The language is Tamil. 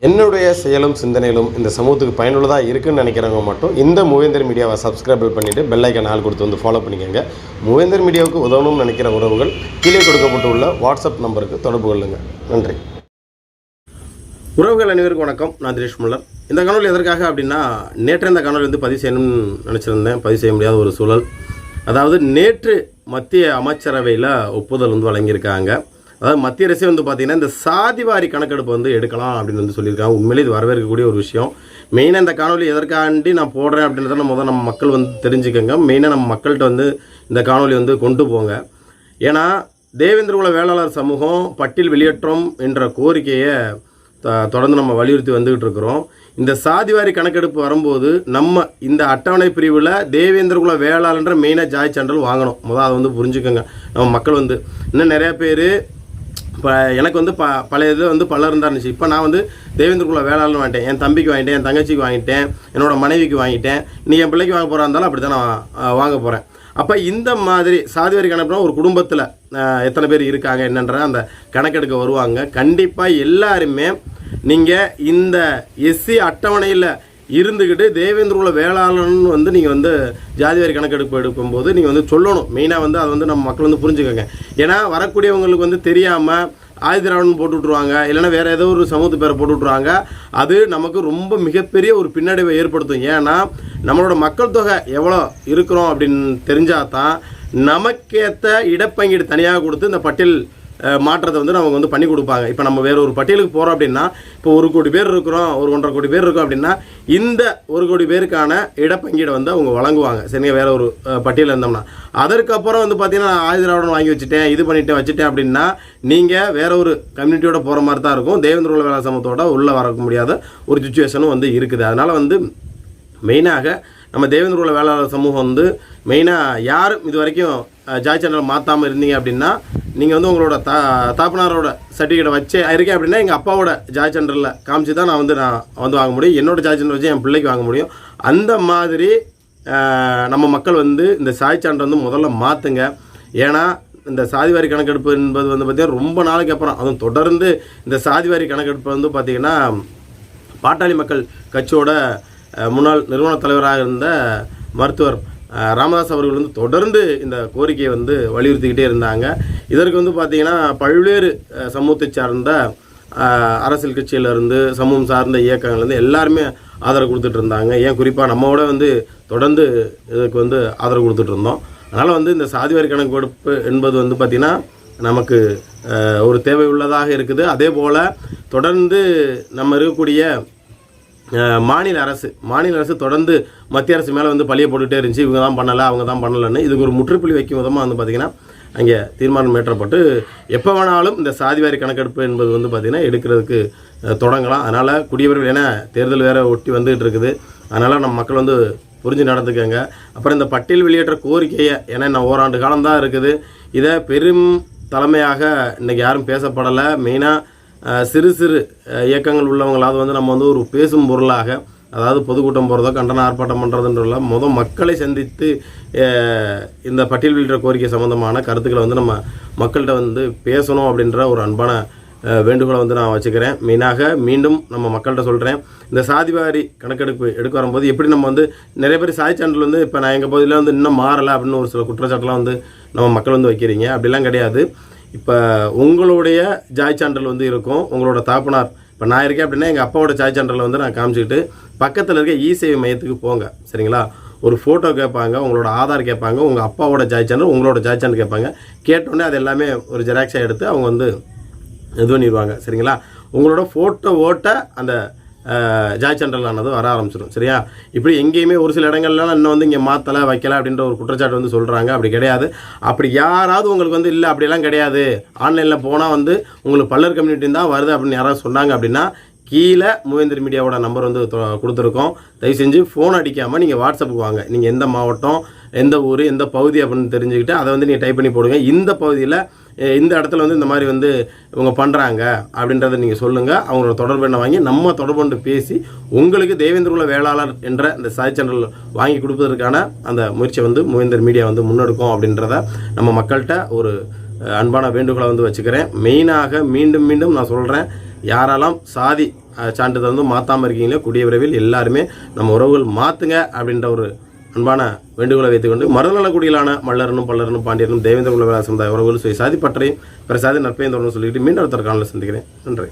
என்னுடைய செயலும் சிந்தனையிலும் இந்த சமூகத்துக்கு பயனுள்ளதாக இருக்குன்னு நினைக்கிறவங்க மட்டும் இந்த மூவேந்தர் மீடியாவை சப்ஸ்கிரைப் பண்ணிவிட்டு பெல் ஐக்கான் ஆல் கொடுத்து வந்து ஃபாலோ பண்ணிக்கோங்க. மூவேந்தர் மீடியாவுக்கு உதவணும்னு நினைக்கிற உறவுகள் கீழே கொடுக்கப்பட்டுள்ள வாட்ஸ்அப் நம்பருக்கு தொடர்பு கொள்ளுங்கள். நன்றி. உறவுகள் அனைவருக்கும் வணக்கம். நான் தினேஷ் முல்லர். இந்த காணொலி எதற்காக அப்படின்னா, நேற்று இந்த காணொலி வந்து பதிவு செய்யணும்னு நினச்சிருந்தேன். பதிவு செய்ய முடியாத ஒரு சூழல். அதாவது நேற்று மத்திய அமைச்சரவையில் ஒப்புதல் வந்து வழங்கியிருக்காங்க. அதாவது மத்திய அரசே வந்து பார்த்திங்கன்னா இந்த சாதிவாரி கணக்கெடுப்பு வந்து எடுக்கலாம் அப்படின்னு வந்து சொல்லியிருக்காங்க. உண்மையிலே இது வரவேற்கக்கூடிய ஒரு விஷயம். மெயினாக இந்த காணொலி எதற்காண்டி நான் போடுறேன் அப்படின்றத முதல்ல நம்ம மக்கள் வந்து தெரிஞ்சுக்கோங்க. மெயினாக நம்ம மக்கள்கிட்ட வந்து இந்த காணொலி வந்து கொண்டு போங்க. ஏன்னா தேவேந்திர குல வேளாளர் சமூகம் பட்டியல் வெளியேற்றம் என்ற கோரிக்கையை தொடர்ந்து நம்ம வலியுறுத்தி வந்துக்கிட்டு இருக்கிறோம். இந்த சாதிவாரி கணக்கெடுப்பு வரும்போது நம்ம இந்த அட்டவணை பிரிவில் தேவேந்திர குல வேளாளன்ற மெயினாக ஜாதி சான்றிதழ் வாங்கணும். முதல் அதை வந்து புரிஞ்சுக்கோங்க. நம்ம மக்கள் வந்து இன்னும் நிறையா பேர் இப்போ எனக்கு வந்து பழைய இதில் வந்து பலர் இருந்தா இருந்துச்சு. இப்போ நான் வந்து தேவேந்திர குல வேளாளர் வாங்கிட்டேன், என் தம்பிக்கு வாங்கிட்டேன், என் தங்கச்சிக்கு வாங்கிட்டேன், என்னோட மனைவிக்கு வாங்கிட்டேன், நீ என் பிள்ளைக்கு வாங்க போகிறா இருந்தாலும் அப்படி தான் நான் வாங்க போகிறேன். அப்போ இந்த மாதிரி சாதிவாரி கணக்குனா ஒரு குடும்பத்தில் எத்தனை பேர் இருக்காங்க என்னன்ற அந்த கணக்கெடுக்க வருவாங்க. கண்டிப்பாக எல்லாருமே நீங்கள் இந்த எஸ்சி அட்டவணையில் இருந்துக்கிட்டு தேவேந்திர குல வேளாளர்னு வந்து நீங்கள் வந்து ஜாதிவாரி கணக்கெடுப்பு எடுக்கும்போது நீங்கள் வந்து சொல்லணும். மெயினாக வந்து அதை வந்து நம்ம மக்கள் வந்து புரிஞ்சுக்கோங்க. ஏன்னா வரக்கூடியவங்களுக்கு வந்து தெரியாமல் ஆதிதிராவிடன் போட்டு விட்ருவாங்க, இல்லைன்னா வேறு ஏதோ ஒரு சமூகத்து பேரை போட்டு விட்ருவாங்க. அது நமக்கு ரொம்ப மிகப்பெரிய ஒரு பின்னடைவை ஏற்படுத்தும். ஏன்னா நம்மளோட மக்கள் தொகை எவ்வளோ இருக்கிறோம் அப்படின்னு தெரிஞ்சால் தான் நமக்கேற்ற இடப்பங்கீடு தனியாக கொடுத்து இந்த பட்டியல் மாற்றத்தை வந்து நமக்கு வந்து பண்ணி கொடுப்பாங்க. இப்போ நம்ம வேறு ஒரு பட்டியலுக்கு போகிறோம் அப்படின்னா, இப்போ 1 கோடி பேர் இருக்கிறோம், ஒரு 1.5 கோடி பேர் இருக்கோம் அப்படின்னா இந்த 1 கோடி பேருக்கான இடப்பங்கீடை வந்து அவங்க வழங்குவாங்க. சரிங்க, வேறு ஒரு பட்டியலில் இருந்தோம்னா அதுக்கப்புறம் வந்து பார்த்தீங்கன்னா ஆதிதிராவிடன் வாங்கி வச்சுட்டேன், இது பண்ணிவிட்டு வச்சுட்டேன் அப்படின்னா நீங்கள் வேற ஒரு கம்யூனிட்டியோட போகிற மாதிரி தான் இருக்கும். தேவேந்திர குல வேளாளர் சமூகத்தோட உள்ளே வர முடியாத ஒரு சுச்சுவேஷனும் வந்து இருக்குது. அதனால் வந்து மெயினாக நம்ம தேவேந்திர குல வேளாளர் சமூகம் வந்து மெயினாக யாரும் இது வரைக்கும் ஜாதி சான்றிதழ் மாற்றாமல் இருந்தீங்க அப்படின்னா நீங்கள் வந்து உங்களோட தாப்பனாரோட சர்டிஃபிகேட்டை வச்சு இருக்கேன் அப்படின்னா எங்கள் அப்பாவோட ஜாதி சான்றிதழில் காமிச்சு தான் நான் வந்து வாங்க முடியும். என்னோட ஜாதி சான்றிதழ் வச்சு என் பிள்ளைக்கு வாங்க முடியும். அந்த மாதிரி நம்ம மக்கள் வந்து இந்த ஜாதி சான்றிதழ் வந்து முதல்ல மாற்றுங்க. ஏன்னா இந்த சாதிவாரி கணக்கெடுப்பு என்பது வந்து பார்த்திங்கன்னா ரொம்ப நாளைக்கு அப்புறம், அதுவும் தொடர்ந்து இந்த சாதிவாரி கணக்கெடுப்பு வந்து பார்த்திங்கன்னா பாட்டாளி மக்கள் கட்சியோட முன்னாள் நிறுவன தலைவராக இருந்த மருத்துவர் ராமதாஸ் அவர்கள் வந்து தொடர்ந்து இந்த கோரிக்கையை வந்து வலியுறுத்திக்கிட்டே இருந்தாங்க. இதற்கு வந்து பார்த்திங்கன்னா பல்வேறு சமூகத்தை சார்ந்த அரசியல் கட்சியிலேருந்து சமூகம் சார்ந்த இயக்கங்கள்லேருந்து எல்லாருமே ஆதரவு கொடுத்துட்டு இருந்தாங்க. ஏன் குறிப்பாக நம்மளோட வந்து தொடர்ந்து இதுக்கு வந்து ஆதரவு கொடுத்துட்டு இருந்தோம். அதனால் வந்து இந்த சாதிவாரி கணக்கெடுப்பு என்பது வந்து பார்த்திங்கன்னா நமக்கு ஒரு தேவை உள்ளதாக இருக்குது. அதே போல் தொடர்ந்து நம்ம இருக்கக்கூடிய மாநில அரசு தொடர்ந்து மத்திய அரசு மேலே வந்து பழிய போட்டுகிட்டே இருந்துச்சு. இவங்க தான் பண்ணலை, அவங்க தான் பண்ணலைன்னு. இதுக்கு ஒரு முற்றுப்புள்ளி வைக்கும் விதமாக வந்து பார்த்திங்கன்னா அங்கே தீர்மானம் ஏற்றப்பட்டு எப்போ வேணாலும் இந்த சாதிவாரி கணக்கெடுப்பு என்பது வந்து பார்த்திங்கன்னா எடுக்கிறதுக்கு தொடங்கலாம். அதனால் குடியவர்கள் ஏன்னா தேர்தல் வேறு ஒட்டி வந்துகிட்டு இருக்குது. அதனால் நம்ம மக்கள் வந்து புரிஞ்சு நடந்துக்கங்க. அப்புறம் இந்த பட்டியல் வெளியேற்ற கோரிக்கையை, ஏன்னா இன்னும் ஓராண்டு காலம்தான் இருக்குது, இதை பெரும் தலைமையாக இன்றைக்கி யாரும் பேசப்படலை. மெயினாக சிறு இயக்கங்கள் உள்ளவங்களாவது வந்து நம்ம வந்து ஒரு பேசும் பொருளாக, அதாவது பொதுக்கூட்டம் போகிறதோ கண்டன ஆர்ப்பாட்டம் பண்ணுறதுன்றல மக்களை சந்தித்து இந்த பட்டியல் வெளியிட்ட கோரிக்கை சம்மந்தமான கருத்துக்களை வந்து நம்ம மக்கள்கிட்ட வந்து பேசணும் அப்படின்ற ஒரு அன்பான வேண்டுகோளை வந்து நான் வச்சுக்கிறேன். மெயினாக மீண்டும் நம்ம மக்கள்கிட்ட சொல்கிறேன், இந்த சாதிவாரி கணக்கெடுப்பு எடுக்க வரும்போது எப்படி நம்ம வந்து நிறைய பேர் சாதி சான்றிதழ் வந்து இப்போ நான் எங்கள் பகுதியில் வந்து இன்னும் மாறலை அப்படின்னு ஒரு சில குற்றச்சாட்டுலாம் வந்து நம்ம மக்கள் வந்து வைக்கிறீங்க. அப்படிலாம் கிடையாது. இப்போ உங்களுடைய ஜாதி சான்றிதழ் வந்து இருக்கும், உங்களோட தாப்பனார் இப்போ நான் இருக்கேன் அப்படின்னா எங்கள் அப்பாவோட ஜாதி சான்றிதழை வந்து நான் காமிச்சிக்கிட்டு பக்கத்தில் இருக்க இ-சேவை மையத்துக்கு போங்க. சரிங்களா, ஒரு ஃபோட்டோ கேட்பாங்க, உங்களோட ஆதார் கேட்பாங்க, உங்கள் அப்பாவோட ஜாதி சான்றிதழ், உங்களோட ஜாதி சான்றிதழ் கேட்பாங்க. கேட்டோடனே அது எல்லாமே ஒரு ஜெராக்ஸாக எடுத்து அவங்க வந்து இது பண்ணிடுவாங்க. சரிங்களா, உங்களோட ஃபோட்டோ ஓட்ட அந்த ஜாதி சான்றிதழானது வர ஆரம்பிச்சிடும். சரியா, இப்படி எங்கேயுமே ஒரு சில இடங்கள்லாம் இன்னும் வந்து இங்கே மாற்றலை வைக்கலை அப்படின்ற ஒரு குற்றச்சாட்டு வந்து சொல்கிறாங்க. அப்படி கிடையாது. அப்படி யாராவது உங்களுக்கு வந்து இல்லை அப்படிலாம் கிடையாது, ஆன்லைனில் போனால் வந்து உங்களுக்கு பல்லர் கம்யூனிட்டி தான் வருது அப்படின்னு யாராவது சொன்னாங்க அப்படின்னா கீழே மூவேந்தர் மீடியாவோட நம்பர் வந்து கொடுத்துருக்கோம். தயவு செஞ்சு ஃபோன் அடிக்காமல் நீங்கள் வாட்ஸ்அப்புக்கு வாங்க. நீங்கள் எந்த மாவட்டம், எந்த ஊர், எந்த பகுதி அப்படின்னு தெரிஞ்சுக்கிட்டு அதை வந்து நீங்கள் டைப் பண்ணி போடுங்க. இந்த பகுதியில் இந்த இடத்துல வந்து இந்த மாதிரி வந்து இவங்க பண்ணுறாங்க அப்படின்றத நீங்கள் சொல்லுங்கள். அவங்களோட தொடர்பு எண்ணை வாங்கி நம்ம தொடர்பு பேசி உங்களுக்கு தேவேந்திர குல வேளாளர் என்ற இந்த சாதி சான்றிதழ் வாங்கி கொடுப்பதற்கான அந்த முயற்சியை வந்து மூவேந்தர் மீடியா வந்து முன்னெடுக்கும் அப்படின்றத நம்ம மக்கள்கிட்ட ஒரு அன்பான வேண்டுகோளை வந்து வச்சுக்கிறேன். மெயினாக மீண்டும் நான் சொல்கிறேன், யாரெல்லாம் சாதி சான்றிதழ் வந்து மாற்றாமல் இருக்கீங்களோ கூடிய விரைவில் எல்லாருமே நம்ம உறவுகள் மாற்றுங்க அப்படின்ற ஒரு அன்பான வேண்டுகோளை வைத்துக்கொண்டு மருதநலக்குடியிலான மல்லரனும் பல்லரனும் பாண்டியனும் தேவேந்திர குல சமுதாய உறவுகள் சாதி பற்றையும் பிற சாதி நற்பெயர்ந்தோர்னு சொல்லிட்டு மீண்டும் ஒருத்தர் காணொலியில் சந்திக்கிறேன். நன்றி.